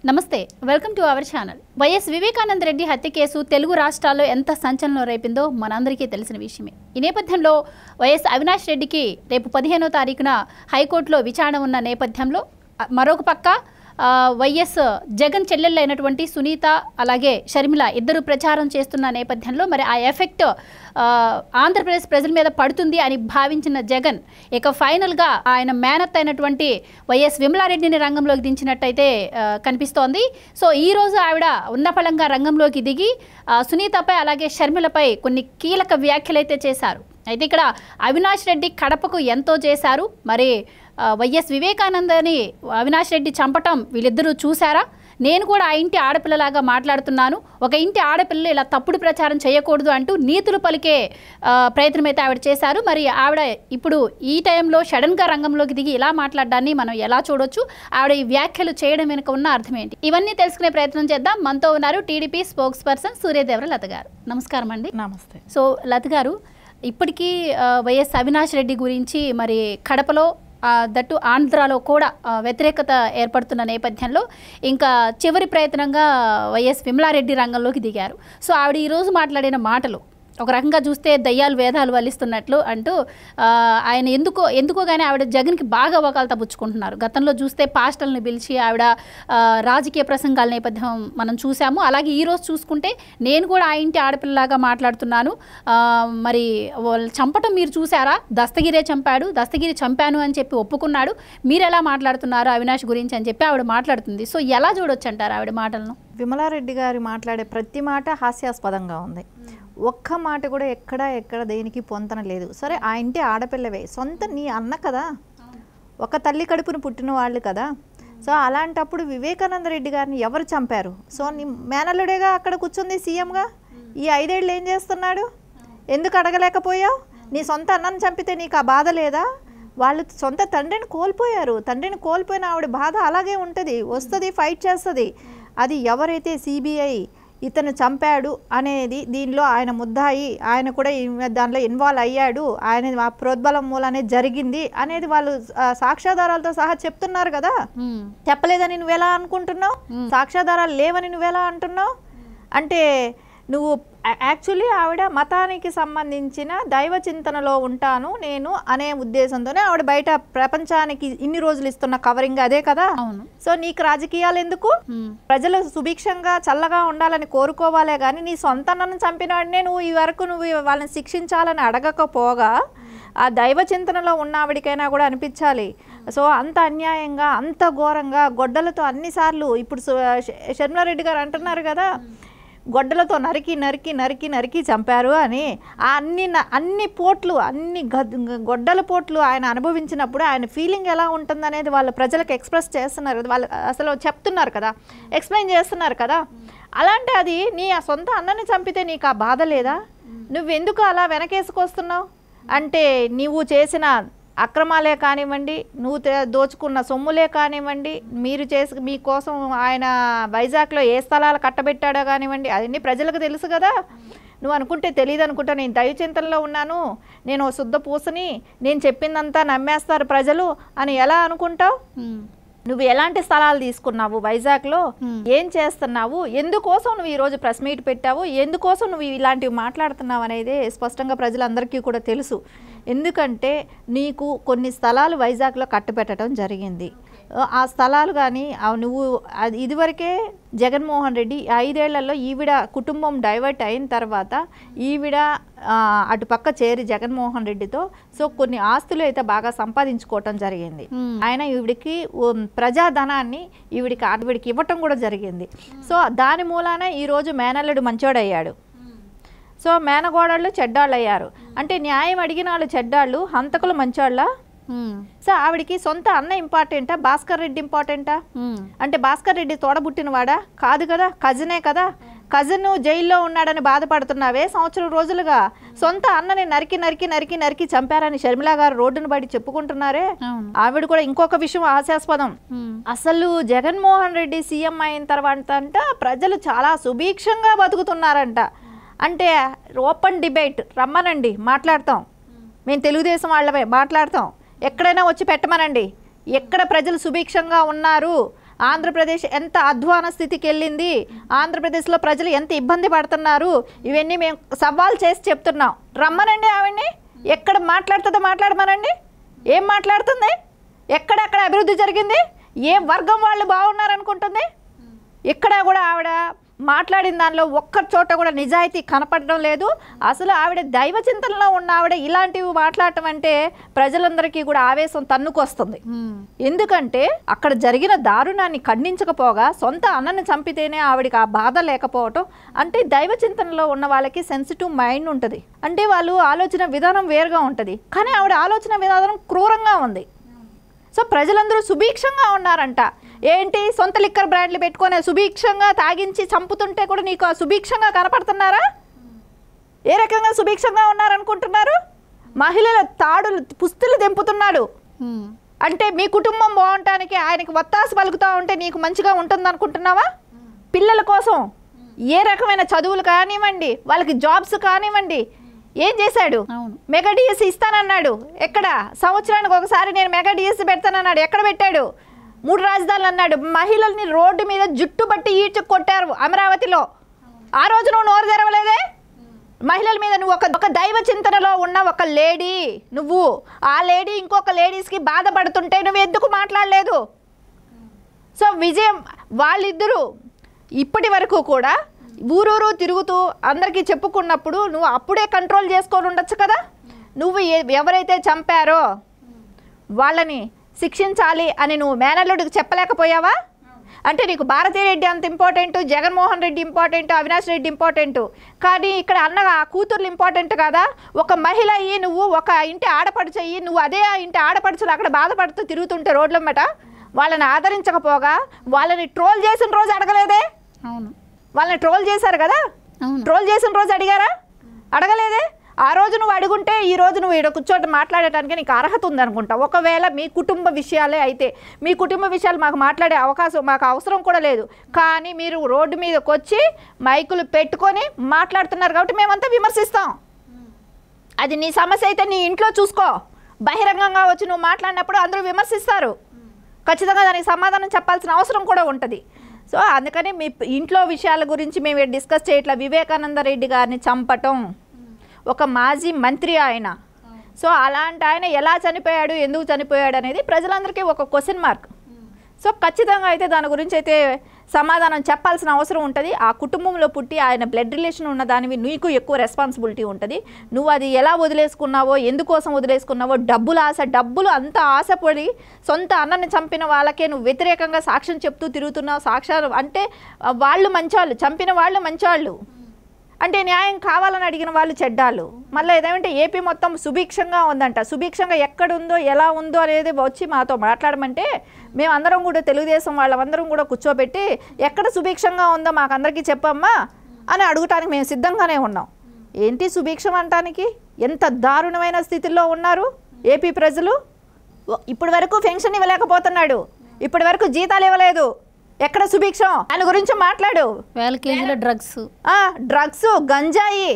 నమస్తే, welcome to our channel. YS Vivekananda Reddy హత్య case Telugu రాష్ట్రాల్లో ఎంత సంచలనం రేపిందో మనందరికీ తెలిసిన విషయమే. ఈ నేపథ్యంలో వైఎస్ అవినాష్ రెడ్డికి రేపు 15వ తారీఖున హైకోర్టులో విచారణ ఉన్న నేపథ్యంలో మరొక పక్క వైఎస్ జగన్ చెల్లెళ్ళైనటువంటి సునీత అలాగే షర్మిల ఇద్దరు ప్రచారం చేస్తున్న నేపథ్యంలో మరి ఆ ఎఫెక్ట్ ఆంధ్రప్రదేశ్ ప్రజల మీద పడుతుంది అని భావించిన జగన్ ఇక ఫైనల్గా ఆయన మేనత్ అయినటువంటి వైఎస్ విమలారెడ్డిని రంగంలోకి దించినట్టయితే కనిపిస్తోంది. సో ఈరోజు ఆవిడ ఉన్నపళంగా రంగంలోకి దిగి సునీతపై అలాగే షర్మిలపై కొన్ని కీలక వ్యాఖ్యలు అయితే చేశారు. అయితే ఇక్కడ అవినాష్ రెడ్డి కడపకు ఎంతో చేశారు, మరి వైఎస్ వివేకానందని అవినాష్ రెడ్డి చంపటం వీళ్ళిద్దరూ చూశారా, నేను కూడా ఆ ఇంటి ఆడపిల్లలాగా మాట్లాడుతున్నాను, ఒక ఇంటి ఆడపిల్లలు ఇలా తప్పుడు ప్రచారం చేయకూడదు అంటూ నీతులు పలికే ప్రయత్నం అయితే ఆవిడ చేశారు. మరి ఆవిడ ఇప్పుడు ఈ టైంలో సడన్గా రంగంలోకి దిగి ఇలా మాట్లాడడాన్ని మనం ఎలా చూడొచ్చు, ఆవిడ ఈ వ్యాఖ్యలు చేయడం వెనుక ఉన్న అర్థం ఏంటి, ఇవన్నీ తెలుసుకునే ప్రయత్నం చేద్దాం. మనతో ఉన్నారు టీడీపీ స్పోక్స్ పర్సన్ సూర్యదేవర లత గారు. నమస్కారం అండి. నమస్తే. సో లత గారు, ఇప్పటికీ వైఎస్ అవినాష్ రెడ్డి గురించి మరి కడపలో దట్టు ఆంధ్రాలో కూడా వ్యతిరేకత ఏర్పడుతున్న నేపథ్యంలో ఇంకా చివరి ప్రయత్నంగా వైఎస్ విమలారెడ్డి రంగంలోకి దిగారు. సో ఆవిడ ఈరోజు మాట్లాడిన మాటలు ఒక రకంగా చూస్తే దయ్యాలు వేదాలు వల్లిస్తున్నట్లు అంటూ ఆయన ఎందుకో కానీ ఆవిడ జగన్కి బాగా వకాలు తప్పుచ్చుకుంటున్నారు. గతంలో చూస్తే పాస్టల్ని పిలిచి ఆవిడ రాజకీయ ప్రసంగాల నేపథ్యం మనం చూసాము. అలాగే ఈరోజు చూసుకుంటే నేను కూడా ఆ ఇంటి ఆడపిల్లలాగా మాట్లాడుతున్నాను, మరి వాళ్ళు చంపటం మీరు చూసారా, దస్తగిరే చంపాడు, దస్తగిరి చంపాను అని చెప్పి ఒప్పుకున్నాడు, మీరు ఎలా మాట్లాడుతున్నారు అవినాష్ గురించి అని చెప్పి ఆవిడ మాట్లాడుతుంది. సో ఎలా చూడొచ్చు అంటారు ఆవిడ మాటలను? విమలారెడ్డి గారి మాట్లాడే ప్రతి మాట హాస్యాస్పదంగా ఉంది. ఒక్క మాట కూడా ఎక్కడ దేనికి పొంతన లేదు. సరే, ఆ ఇంటి ఆడపిల్లవే, సొంత నీ అన్న కదా, ఒక తల్లి కడుపును పుట్టిన వాళ్ళు కదా. సో అలాంటప్పుడు వివేకానంద రెడ్డి గారిని ఎవరు చంపారు? సో నీ మేనల్లుడేగా అక్కడ కూర్చుంది సీఎంగా. ఈ 5 ఏళ్ళు ఏం చేస్తున్నాడు? ఎందుకు అడగలేకపోయావు? నీ సొంత అన్నను చంపితే నీకు ఆ బాధ లేదా? వాళ్ళు సొంత తండ్రిని కోల్పోయారు. తండ్రిని కోల్పోయిన ఆవిడ బాధ అలాగే ఉంటుంది, వస్తుంది, ఫైట్ చేస్తుంది. అది ఎవరైతే సిబిఐ ఇతను చంపాడు అనేది దీనిలో ఆయన ముద్దాయి, ఆయన కూడా దాంట్లో ఇన్వాల్వ్ అయ్యాడు, ఆయన ఆ ప్రోద్బలం మూలనే జరిగింది అనేది వాళ్ళు సాక్ష్యాధారాలతో సహా చెప్తున్నారు కదా. చెప్పలేదని నువ్వెలా అనుకుంటున్నావు? సాక్ష్యాధారాలు లేవని నువ్వెలా అంటున్నావు? అంటే నువ్వు యాక్చువల్లీ ఆవిడ మతానికి సంబంధించిన దైవ చింతనలో ఉంటాను నేను అనే ఉద్దేశంతోనే ఆవిడ బయట ప్రపంచానికి ఇన్ని రోజులు ఇస్తున్న కవరింగ్ అదే కదా. సో నీకు రాజకీయాలు ఎందుకు? ప్రజలు సుభిక్షంగా చల్లగా ఉండాలని కోరుకోవాలే కానీ నీ సొంత అన్నను చంపినాడినే నువ్వు ఈ వరకు నువ్వు వాళ్ళని శిక్షించాలని అడగకపోగా ఆ దైవ చింతనలో ఉన్న ఆవిడికైనా కూడా అనిపించాలి. సో అంత అన్యాయంగా అంత ఘోరంగా గొడ్డలతో అన్నిసార్లు ఇప్పుడు షర్మిలారెడ్డి గారు అంటున్నారు కదా, గొడ్డలతో నరికి నరికి నరికి నరికి చంపారు అని. అన్ని పోట్లు, అన్ని గొడ్డల పోట్లు ఆయన అనుభవించినప్పుడు ఆయన ఫీలింగ్ ఎలా ఉంటుందనేది వాళ్ళు ప్రజలకు ఎక్స్ప్రెస్ చేస్తున్నారు కదా, వాళ్ళు అసలు చెప్తున్నారు కదా, ఎక్స్ప్లెయిన్ చేస్తున్నారు కదా. అలాంటి అది నీ ఆ సొంత అన్నని చంపితే నీకు ఆ బాధ లేదా? నువ్వెందుకు అలా వెనకేసుకొస్తున్నావు? అంటే నీవు చేసిన అక్రమాలే కానివ్వండి, నువ్వు దోచుకున్న సొమ్ములే కానివ్వండి, మీకోసం ఆయన వైజాగ్లో ఏ స్థలాలు కట్టబెట్టాడో కానివ్వండి, అవన్నీ ప్రజలకు తెలుసు కదా. నువ్వు అనుకుంటే తెలియదు అనుకుంటా, నేను దైవచింతనలో ఉన్నాను, నేను శుద్ధ పూసని, నేను చెప్పిందంతా నమ్మేస్తారు ప్రజలు అని ఎలా అనుకుంటావు? నువ్వు ఎలాంటి స్థలాలు తీసుకున్నావు వైజాగ్లో, ఏం చేస్తున్నావు, ఎందుకోసం నువ్వు ఈరోజు ప్రెస్ మీట్ పెట్టావు, ఎందుకోసం నువ్వు ఇలాంటివి మాట్లాడుతున్నావు అనేది స్పష్టంగా ప్రజలందరికీ కూడా తెలుసు. ఎందుకంటే నీకు కొన్ని స్థలాలు వైజాగ్లో కట్టబెట్టడం జరిగింది. ఆ స్థలాలు కానీ నువ్వు ఇదివరకే జగన్మోహన్ రెడ్డి 5 ఏళ్లలో ఈవిడ కుటుంబం డైవర్ట్ అయిన తర్వాత ఈవిడ అటుపక్క చేరి జగన్మోహన్ రెడ్డితో సో కొన్ని ఆస్తులు అయితే బాగా సంపాదించుకోవటం జరిగింది. ఆయన ఈవిడికి ప్రజాధనాన్ని ఈవిడికి ఇవ్వటం కూడా జరిగింది. సో దాని మూలాన ఈరోజు మేనల్లుడు మంచోడయ్యాడు. సో మేనగోడళ్ళు చెడ్డాళ్ళు అయ్యారు. అంటే న్యాయం అడిగిన వాళ్ళు చెడ్డాళ్ళు, హంతకులు మంచోళ్ళ? సో ఆవిడికి సొంత అన్న ఇంపార్టెంటా, భాస్కర్ రెడ్డి ఇంపార్టెంటా? అంటే భాస్కర్ రెడ్డి తోడబుట్టినవాడా? కాదు కదా, కజినే కదా. కజిన్ జైల్లో ఉన్నాడని బాధపడుతున్నావే సంవత్సరం రోజులుగా. సొంత అన్నని నరికి నరికి నరికి నరికి చంపారని షర్మిల గారు రోడ్డును బయట చెప్పుకుంటున్నారే. ఆవిడ కూడా ఇంకొక విషయం హాస్యాస్పదం. అసలు జగన్మోహన్ రెడ్డి సీఎం అయిన తర్వాత అంట ప్రజలు చాలా సుభిక్షంగా బతుకుతున్నారంట. అంటే ఓపెన్ డిబేట్ రమ్మనండి, మాట్లాడతాం, మేము తెలుగుదేశం వాళ్ళమే మాట్లాడతాం, ఎక్కడైనా వచ్చి పెట్టమనండి, ఎక్కడ ప్రజలు సుభిక్షంగా ఉన్నారు ఆంధ్రప్రదేశ్ ఎంత అధ్వాన స్థితికి వెళ్ళింది, ఆంధ్రప్రదేశ్లో ప్రజలు ఎంత ఇబ్బంది పడుతున్నారు, ఇవన్నీ మేము సవాల్ చేసి చెప్తున్నాం. రమ్మనండి ఆవిడ్ని, ఎక్కడ మాట్లాడుతుందో మాట్లాడమనండి. ఏం మాట్లాడుతుంది, ఎక్కడెక్కడ అభివృద్ధి జరిగింది, ఏ వర్గం వాళ్ళు బాగున్నారనుకుంటుంది? ఇక్కడ కూడా ఆవిడ మాట్లాడిన దానిలో ఒక్క చోట కూడా నిజాయితీ కనపడడం లేదు. అసలు ఆవిడ దైవ చింతనలో ఉన్న ఆవిడ ఇలాంటివి మాట్లాడటం అంటే ప్రజలందరికీ కూడా ఆవేశం తన్నుకొస్తుంది. ఎందుకంటే అక్కడ జరిగిన దారుణాన్ని ఖండించకపోగా సొంత అన్నని చంపితేనే ఆవిడకి ఆ బాధ లేకపోవటం అంటే దైవ చింతనలో ఉన్న వాళ్ళకి సెన్సిటివ్ మైండ్ ఉంటుంది, అంటే వాళ్ళు ఆలోచన విధానం వేరుగా ఉంటుంది. కానీ ఆవిడ ఆలోచన విధానం క్రూరంగా ఉంది. సో ప్రజలందరూ సుభిక్షంగా ఉన్నారంట. ఏంటి సొంత లిక్కర్ బ్రాండ్లు పెట్టుకొని సుభిక్షంగా తాగించి చంపుతుంటే కూడా నీకు సుభిక్షంగా కనపడుతున్నారా? ఏ రకంగా సుభిక్షంగా ఉన్నారనుకుంటున్నారు? మహిళల తాడులు పుస్తులు దింపుతున్నాడు. అంటే మీ కుటుంబం బాగుంటానికి ఆయనకి వత్తాసు పలుకుతా ఉంటే నీకు మంచిగా ఉంటుంది అనుకుంటున్నావా? పిల్లల కోసం ఏ రకమైన చదువులు కానివ్వండి, వాళ్ళకి జాబ్స్ కానివ్వండి, ఏం చేశాడు? మెగా డిఎస్సి ఇస్తానన్నాడు. ఎక్కడ? సంవత్సరానికి ఒకసారి నేను మెగా డిఎస్సి పెడతానన్నాడు. ఎక్కడ పెట్టాడు? 3 రాజధానులు అన్నాడు. మహిళల్ని రోడ్డు మీద జుట్టు బట్టి ఈడ్చు కొట్టారు అమరావతిలో. ఆ రోజు నువ్వు నోరు తెరవలేదే? మహిళల మీద నువ్వు ఒక దైవ చింతనలో ఉన్న ఒక లేడీ, నువ్వు ఆ లేడీ ఇంకొక లేడీస్కి బాధపడుతుంటే నువ్వు ఎందుకు మాట్లాడలేదు? సో విజయం వాళ్ళిద్దరూ ఇప్పటి వరకు కూడా ఊరూరు తిరుగుతూ అందరికీ చెప్పుకున్నప్పుడు నువ్వు అప్పుడే కంట్రోల్ చేసుకొని ఉండొచ్చు కదా. నువ్వు ఎవరైతే చంపారో వాళ్ళని శిక్షించాలి అని నువ్వు మేనల్లుడికి చెప్పలేకపోయావా? అంటే నీకు భారతీరెడ్డి అంత important, Jaganmohan Reddy important, Avinash Reddy important, కానీ ఇక్కడ అన్న కూతుర్లు ఇంపార్టెంట్ కదా. ఒక మహిళ అయ్యి నువ్వు ఒక ఇంటి ఆడపడుచు అయ్యి నువ్వు అదే ఇంటి ఆడపడుచులు అక్కడ బాధపడుతూ తిరుగుతుంటే రోడ్ల మట వాళ్ళని ఆదరించకపోగా వాళ్ళని ట్రోల్ చేసిన రోజు అడగలేదే? అవును, వాళ్ళని ట్రోల్ చేశారు కదా, ట్రోల్ చేసిన రోజు అడిగారా? అడగలేదే. ఆ రోజు నువ్వు అడుగుంటే ఈ రోజు నువ్వు ఇక్కడ కూర్చోటి మాట్లాడటానికి నీకు అర్హత ఉందనుకుంటా. ఒకవేళ మీ కుటుంబ విషయాలే అయితే మీ కుటుంబ విషయాలు మాకు మాట్లాడే అవకాశం మాకు అవసరం కూడా లేదు. కానీ మీరు రోడ్డు మీదకి వచ్చి మైకులు పెట్టుకొని మాట్లాడుతున్నారు కాబట్టి మేమంతా విమర్శిస్తాం. అది నీ సమస్య అయితే నీ ఇంట్లో చూసుకో. బహిరంగంగా వచ్చి నువ్వు మాట్లాడినప్పుడు అందరూ విమర్శిస్తారు. ఖచ్చితంగా దానికి సమాధానం చెప్పాల్సిన అవసరం కూడా ఉంటుంది. సో అందుకని మీ ఇంట్లో విషయాల గురించి మేము డిస్కస్ చేయట్లా. వివేకానంద రెడ్డి గారిని చంపటం, ఒక మాజీ మంత్రి ఆయన. సో అలాంటి ఆయన ఎలా చనిపోయాడు, ఎందుకు చనిపోయాడు అనేది ప్రజలందరికీ ఒక క్వశ్చన్ మార్క్. సో ఖచ్చితంగా అయితే దాని గురించి అయితే సమాధానం చెప్పాల్సిన అవసరం ఉంటుంది. ఆ కుటుంబంలో పుట్టి ఆయన బ్లడ్ రిలేషన్ ఉన్న దానివి నీకు ఎక్కువ రెస్పాన్సిబిలిటీ ఉంటుంది. నువ్వు అది ఎలా వదిలేసుకున్నావో, ఎందుకోసం వదిలేసుకున్నావో, డబ్బులు అంత ఆశపడి సొంత అన్నని చంపిన వాళ్ళకే నువ్వు వ్యతిరేకంగా సాక్ష్యం చెప్తూ తిరుగుతున్నావు. సాక్ష్యాలు అంటే వాళ్ళు మంచాళ్ళు, చంపిన వాళ్ళు మంచాళ్ళు, అంటే న్యాయం కావాలని అడిగిన వాళ్ళు చెడ్డాళ్ళు. మళ్ళీ ఏదేమంటే ఏపీ మొత్తం సుభిక్షంగా ఉందంట. సుభిక్షంగా ఎక్కడుందో ఎలా ఉందో అనేది వచ్చి మాతో మాట్లాడమంటే మేమందరం కూడా తెలుగుదేశం వాళ్ళందరం కూడా కూర్చోబెట్టి ఎక్కడ సుభిక్షంగా ఉందో మాకందరికీ చెప్పమ్మా అని అడగటానికి మేము సిద్ధంగానే ఉన్నాం. ఏంటి సుభిక్షం అంటానికి? ఎంత దారుణమైన స్థితిలో ఉన్నారు ఏపీ ప్రజలు. ఇప్పటి వరకు పెన్షన్ ఇవ్వలేకపోతున్నాడు, ఇప్పటి వరకు జీతాలు ఇవ్వలేదు. ఎక్కడ సుభిక్షం? దాని గురించి మాట్లాడు. 1000 కేజీల డ్రగ్స్, గంజాయి,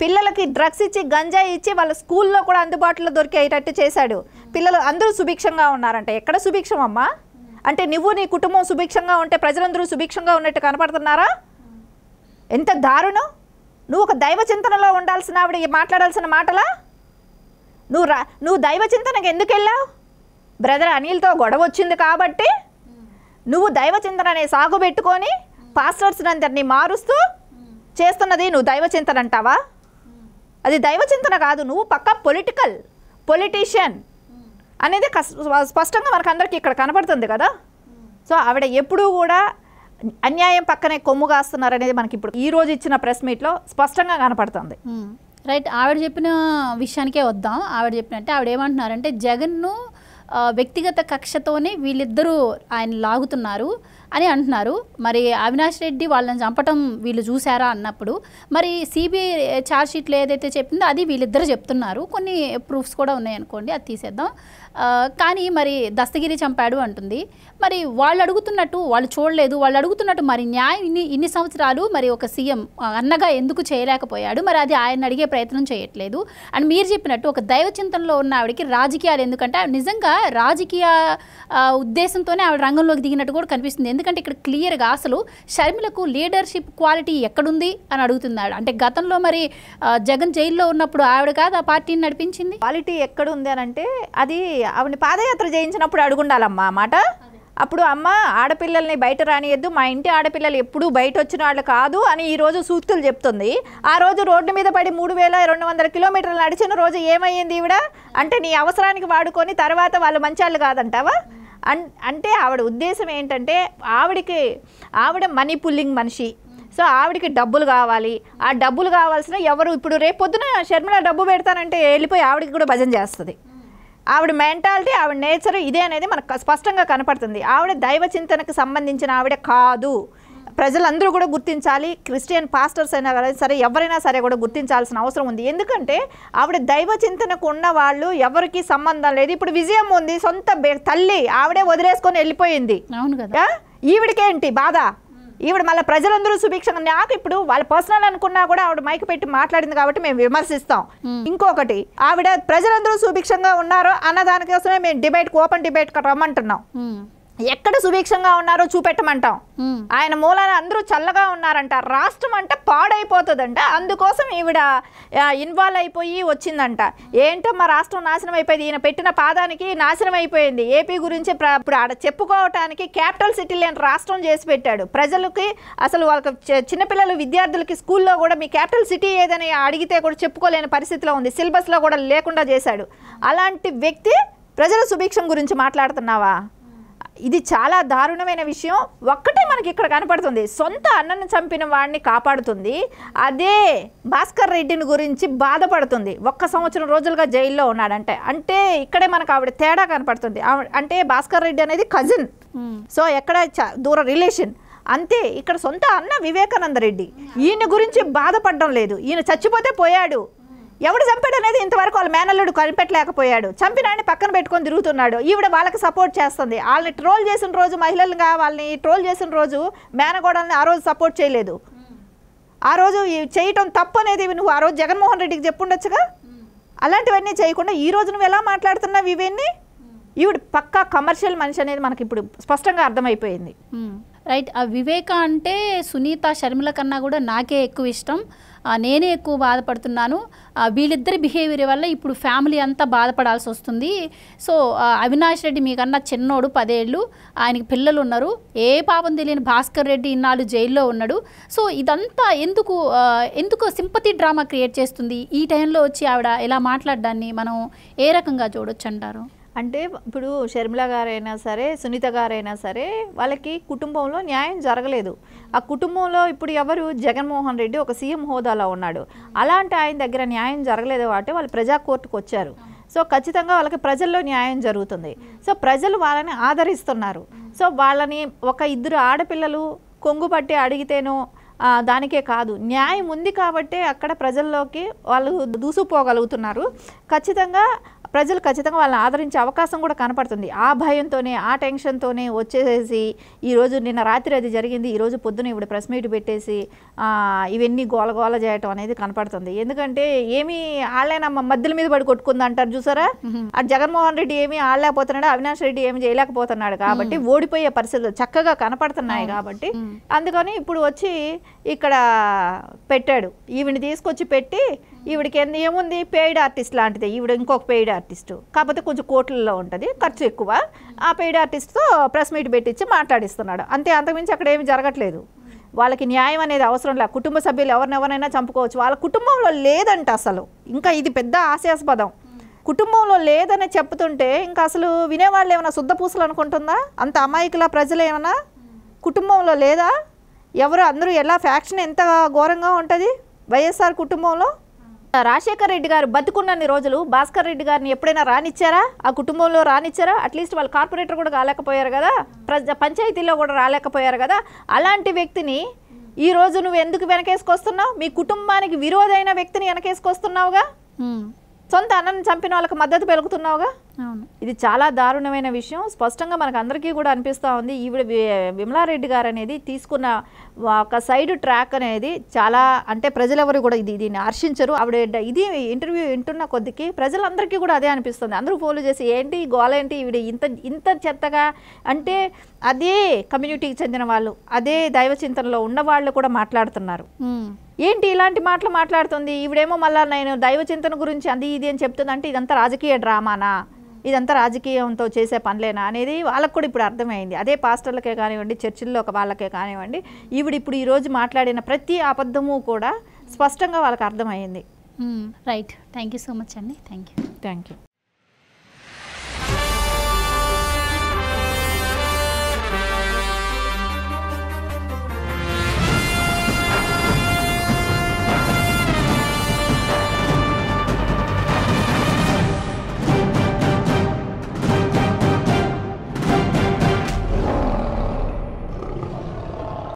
పిల్లలకి డ్రగ్స్ ఇచ్చి గంజాయి ఇచ్చి వాళ్ళ స్కూల్లో కూడా అందుబాటులో దొరికేటట్టు చేశాడు. పిల్లలు అందరూ సుభిక్షంగా ఉన్నారంట. ఎక్కడ సుభిక్షం అమ్మా? అంటే నువ్వు నీ కుటుంబం సుభిక్షంగా ఉంటే ప్రజలందరూ సుభిక్షంగా ఉన్నట్టు కనపడుతున్నారా? ఎంత దారుణం! నువ్వు ఒక దైవ చింతనలో ఉండాల్సిన ఆవిడ మాట్లాడాల్సిన మాటలా? నువ్వు దైవ చింతనకి ఎందుకు వెళ్ళావు? బ్రదర్ అనిల్తో గొడవ వచ్చింది కాబట్టి నువ్వు దైవ చింతన అనే సాగు పెట్టుకొని పాస్టర్స్ అందరినీ మారుస్తూ చేస్తున్నది నువ్వు దైవ చింతన అంటావా? అది దైవ చింతన కాదు. నువ్వు పక్కా పొలిటీషియన్ అనేది స్పష్టంగా మనకు అందరికీ ఇక్కడ కనపడుతుంది కదా. సో ఆవిడ ఎప్పుడూ కూడా అన్యాయం పక్కనే కొమ్ము కాస్తున్నారు అనేది మనకి ఇప్పుడు ఈ రోజు ఇచ్చిన ప్రెస్ మీట్లో స్పష్టంగా కనపడుతుంది. రైట్. ఆవిడ చెప్పిన విషయానికే వద్దాం. ఆవిడ చెప్పినట్టే ఆవిడ ఏమంటున్నారంటే జగన్ను వ్యక్తిగత కక్షతోనే వీళ్ళిద్దరూ ఆయన లాగుతున్నారు అని అంటున్నారు. మరి అవినాష్ రెడ్డి వాళ్ళని చంపటం వీళ్ళు చూసారా అన్నప్పుడు మరి సిబిఐ ఛార్జ్ షీట్లో ఏదైతే చెప్పిందో అది వీళ్ళిద్దరు చెప్తున్నారు. కొన్ని ప్రూఫ్స్ కూడా ఉన్నాయనుకోండి, అది తీసేద్దాం. కానీ మరి దస్తగిరి చంపాడు అంటుంది. మరి వాళ్ళు అడుగుతున్నట్టు వాళ్ళు చూడలేదు, వాళ్ళు అడుగుతున్నట్టు మరి న్యాయం ఇన్ని సంవత్సరాలు మరి ఒక సీఎం అన్నగా ఎందుకు చేయలేకపోయాడు? మరి అది ఆయన అడిగే ప్రయత్నం చేయట్లేదు. అండ్ మీరు చెప్పినట్టు ఒక దైవ చింతనలో ఉన్న ఆవిడకి రాజకీయాలు ఎందుకంటే నిజంగా రాజకీయ ఉద్దేశంతోనే ఆవిడ రంగంలోకి దిగినట్టు కూడా కనిపిస్తుంది. ఎందుకంటే ఇక్కడ క్లియర్గా అసలు షర్మిలకు లీడర్షిప్ క్వాలిటీ ఎక్కడుంది అని అడుగుతున్నాడు. అంటే గతంలో మరి జగన్ జైల్లో ఉన్నప్పుడు ఆవిడ కాదు ఆ పార్టీని నడిపించింది. క్వాలిటీ ఎక్కడుంది అని అంటే అది ఆవిడని పాదయాత్ర చేయించినప్పుడు అడుగుండాలమ్మా మాట. అప్పుడు అమ్మ ఆడపిల్లల్ని బయట రానియద్దు, మా ఇంటి ఆడపిల్లలు ఎప్పుడూ బయట వచ్చిన వాళ్ళు కాదు అని ఈరోజు సూక్తులు చెప్తుంది. ఆ రోజు రోడ్డు మీద పడి 3200 కిలోమీటర్లు నడిచిన రోజు ఏమయ్యింది ఈవిడ అంటే నీ అవసరానికి వాడుకొని తర్వాత వాళ్ళు మంచాళ్ళు కాదంటావా? అంటే ఆవిడ ఉద్దేశం ఏంటంటే ఆవిడ మనీ పుల్లింగ్ మనిషి. సో ఆవిడకి డబ్బులు కావాలి. ఆ డబ్బులు కావాల్సిన ఎవరు ఇప్పుడు రేపు పొద్దున షర్మిల డబ్బు పెడతానంటే వెళ్ళిపోయి ఆవిడకి కూడా భజన చేస్తుంది. ఆవిడ మెంటాలిటీ, ఆవిడ నేచర్ ఇదే అనేది మనకు స్పష్టంగా కనపడుతుంది. ఆవిడ దైవ చింతనకు సంబంధించిన ఆవిడ కాదు. ప్రజలందరూ కూడా గుర్తించాలి. క్రిస్టియన్ పాస్టర్స్ అయినా సరే ఎవరైనా సరే కూడా గుర్తించాల్సిన అవసరం ఉంది. ఎందుకంటే ఆవిడ దైవ చింతనకు ఉన్న వాళ్ళు ఎవరికి సంబంధం లేదు. ఇప్పుడు విజయం ఉంది, సొంత తల్లి ఆవిడే వదిలేసుకొని వెళ్ళిపోయింది. అవును కదా, ఈవిడికేంటి బాధ? ఈవిడ మళ్ళీ ప్రజలందరూ సుభిక్షంగా, నాకు ఇప్పుడు వాళ్ళ పర్సనల్ అనుకున్నా కూడా ఆవిడ మైక్ పెట్టి మాట్లాడింది కాబట్టి మేము విమర్శిస్తాం. ఇంకొకటి ఆవిడ ప్రజలందరూ సుభిక్షంగా ఉన్నారో అన్న దానికోసమే మేము డిబేట్, ఓపెన్ డిబేట్ రమ్మంటున్నాం. ఎక్కడ సుభిక్షంగా ఉన్నారో చూపెట్టమంటాం. ఆయన మూలాన అందరూ చల్లగా ఉన్నారంట, రాష్ట్రం అంటే పాడైపోతుందంట, అందుకోసం ఈవిడ ఇన్వాల్వ్ అయిపోయి వచ్చిందంట. ఏంటో మా రాష్ట్రం నాశనం అయిపోయింది, ఈయన పెట్టిన పాదానికి నాశనం అయిపోయింది. ఏపీ గురించి ఇప్పుడు ఆడ చెప్పుకోవటానికి క్యాపిటల్ సిటీ లేని రాష్ట్రం చేసి పెట్టాడు. ప్రజలకి అసలు వాళ్ళకి చిన్నపిల్లలు విద్యార్థులకి స్కూల్లో కూడా మీ క్యాపిటల్ సిటీ ఏదని అడిగితే కూడా చెప్పుకోలేని పరిస్థితిలో ఉంది. సిలబస్లో కూడా లేకుండా చేశాడు. అలాంటి వ్యక్తి ప్రజల సుభిక్షం గురించి మాట్లాడుతున్నావా? ఇది చాలా దారుణమైన విషయం. ఒక్కటే మనకి ఇక్కడ కనపడుతుంది, సొంత అన్నను చంపిన వాడిని కాపాడుతుంది. అదే భాస్కర్ రెడ్డిని గురించి బాధపడుతుంది. 1 సంవత్సరం రోజులుగా జైల్లో ఉన్నాడంటే అంటే ఇక్కడే మనకు ఆవిడ తేడా కనపడుతుంది. అంటే భాస్కర్ రెడ్డి అనేది కజిన్, సో ఎక్కడ దూర రిలేషన్ అంతే. ఇక్కడ సొంత అన్న వివేకానంద రెడ్డి, ఈయన గురించి బాధపడడం లేదు. ఈయన చచ్చిపోతే పోయాడు, ఎవడు చంపాడు అనేది ఇంతవరకు వాళ్ళ మేనల్లుడు కనిపెట్టలేకపోయాడు. చంపినాన్ని పక్కన పెట్టుకొని తిరుగుతున్నాడు. ఈవిడ వాళ్ళకి సపోర్ట్ చేస్తుంది. వాళ్ళని ట్రోల్ చేసిన రోజు, మహిళలుగా వాళ్ళని ట్రోల్ చేసిన రోజు మేనగోడల్ని ఆ రోజు సపోర్ట్ చేయలేదు. ఆ రోజు చేయటం తప్పు అనేది నువ్వు ఆ రోజు జగన్మోహన్ రెడ్డికి చెప్పుండొచ్చుగా. అలాంటివన్నీ చేయకుండా ఈ రోజు నువ్వు ఎలా మాట్లాడుతున్నావు ఇవన్నీ? ఈవిడ పక్కా కమర్షియల్ మనిషి అనేది మనకి ఇప్పుడు స్పష్టంగా అర్థమైపోయింది. రైట్. ఆ వివేక అంటే సునీత, షర్మిల కన్నా కూడా నాకే ఎక్కువ ఇష్టం, నేనే ఎక్కువ బాధపడుతున్నాను. వీళ్ళిద్దరి బిహేవియర్ వల్ల ఇప్పుడు ఫ్యామిలీ అంతా బాధపడాల్సి వస్తుంది. సో అవినాష్ రెడ్డి మీకన్నా చిన్నోడు, 10 ఏళ్ళు, ఆయనకి పిల్లలు ఉన్నారు. ఏ పాపం తెలియని భాస్కర్ రెడ్డి ఇన్నాళ్ళు జైల్లో ఉన్నాడు. సో ఇదంతా ఎందుకు సింపతి డ్రామా క్రియేట్ చేస్తుంది? ఈ టైంలో వచ్చి ఆవిడ ఇలా మాట్లాడడాన్ని మనం ఏ రకంగా చూడొచ్చు అంటారు? అంటే ఇప్పుడు షర్మిల గారైనా సరే, సునీత గారైనా సరే, వాళ్ళకి కుటుంబంలో న్యాయం జరగలేదు. ఆ కుటుంబంలో ఇప్పుడు ఎవరు? జగన్మోహన్ రెడ్డి ఒక సీఎం హోదాలో ఉన్నాడు. అలాంటి ఆయన దగ్గర న్యాయం జరగలేదు కాబట్టి వాళ్ళు ప్రజా కోర్టుకు వచ్చారు. సో ఖచ్చితంగా వాళ్ళకి ప్రజల్లో న్యాయం జరుగుతుంది. సో ప్రజలు వాళ్ళని ఆదరిస్తున్నారు. సో వాళ్ళని ఒక 2 ఆడపిల్లలు కొంగు పట్టి అడిగితేనో దానికే కాదు, న్యాయం ఉంది కాబట్టి అక్కడ ప్రజల్లోకి వాళ్ళు దూసుకుపోగలుగుతున్నారు. ప్రజలు ఖచ్చితంగా వాళ్ళని ఆదరించే అవకాశం కూడా కనపడుతుంది. ఆ భయంతోనే, ఆ టెన్షన్తోనే వచ్చేసి ఈరోజు నిన్న రాత్రి అది జరిగింది, ఈరోజు పొద్దున ఇప్పుడు ప్రెస్ మీట్ పెట్టేసి ఇవన్నీ గోలగోల చేయటం అనేది కనపడుతుంది. ఎందుకంటే ఏమీ ఆళ్ళేనమ్మ మధ్యల మీద పడి కొట్టుకుంది అంటారు చూసారా, అటు జగన్మోహన్ రెడ్డి ఏమీ ఆడలేకపోతున్నాడు, అవినాష్ రెడ్డి ఏమి చేయలేకపోతున్నాడు కాబట్టి ఓడిపోయే పరిస్థితులు చక్కగా కనపడుతున్నాయి. కాబట్టి అందుకని ఇప్పుడు వచ్చి ఇక్కడ పెట్టాడు. ఈవిని తీసుకొచ్చి పెట్టి ఈవిడికి ఏముంది, పెయిడ్ ఆర్టిస్ట్ లాంటిది. ఈవిడ ఇంకొక పెయిడ్ ఆర్టిస్టు, కాకపోతే కొంచెం కోట్లలో ఉంటుంది, ఖర్చు ఎక్కువ. ఆ పెయిడ్ ఆర్టిస్ట్తో ప్రెస్ మీట్ పెట్టించి మాట్లాడిస్తున్నాడు అంతే. అంతకుమించి అక్కడ ఏమి జరగట్లేదు. వాళ్ళకి న్యాయం అనేది అవసరం లేదు. కుటుంబ సభ్యులు ఎవరినెవరైనా చంపుకోవచ్చు, వాళ్ళ కుటుంబంలో లేదంట అసలు. ఇంకా ఇది పెద్ద హాస్యాస్పదం. కుటుంబంలో లేదని చెప్తుంటే ఇంకా అసలు వినేవాళ్ళు ఏమైనా శుద్ధపూసలు అనుకుంటుందా? అంత అమాయకుల ప్రజలు ఏమైనా కుటుంబంలో లేదా? ఎవరు అందరూ ఎలా ఫ్యాక్షన్ ఎంత ఘోరంగా ఉంటుంది వైఎస్ఆర్ కుటుంబంలో. రాజశేఖర్ రెడ్డి గారు బతుకున్నన్ని రోజులు భాస్కర్ రెడ్డి గారిని ఎప్పుడైనా రానిచ్చారా? ఆ కుటుంబంలో రానిచ్చారా? అట్లీస్ట్ వాళ్ళు కార్పొరేటర్ కూడా కాలేకపోయారు కదా, పంచాయతీలో కూడా రాలేకపోయారు కదా. అలాంటి వ్యక్తిని ఈరోజు నువ్వు ఎందుకు వెనకేసుకొస్తున్నావు? మీ కుటుంబానికి విరోధైన వ్యక్తిని వెనకేసుకొస్తున్నావుగా. సొంత అన్నను చంపిన వాళ్ళకి మద్దతు పెరుగుతున్నావుగా. అవును. ఇది చాలా దారుణమైన విషయం. స్పష్టంగా మనకు అందరికీ కూడా అనిపిస్తూ ఉంది. ఈవిడ విమలారెడ్డి గారు అనేది తీసుకున్న ఒక సైడ్ ట్రాక్ అనేది చాలా, అంటే ప్రజలెవరు కూడా దీన్ని హర్షించరు. ఆవిడ ఇది ఇంటర్వ్యూ వింటున్న కొద్దికి ప్రజలందరికీ కూడా అదే అనిపిస్తుంది. అందరూ ఫోన్లు చేసి ఏంటి గోలేంటి ఈవిడ ఇంత చెత్తగా, అంటే అదే కమ్యూనిటీకి చెందిన వాళ్ళు, అదే దైవ చింతనలో ఉన్న వాళ్ళు కూడా మాట్లాడుతున్నారు. ఏంటి ఇలాంటి మాటలు మాట్లాడుతుంది ఈవిడేమో, మళ్ళీ నేను దైవ చింతన గురించి అది ఇది అని చెప్తుంది. అంటే ఇదంతా రాజకీయ డ్రామానా, ఇదంతా రాజకీయంతో చేసే పనులేనా అనేది వాళ్ళకు కూడా ఇప్పుడు అర్థమైంది. అదే పాస్టర్లకే కానివ్వండి, చర్చిల్లో వాళ్ళకే కానివ్వండి, ఈవిడ ఇప్పుడు ఈరోజు మాట్లాడిన ప్రతి అబద్ధము కూడా స్పష్టంగా వాళ్ళకి అర్థమైంది. Right. Thank you so much అండి. Thank you.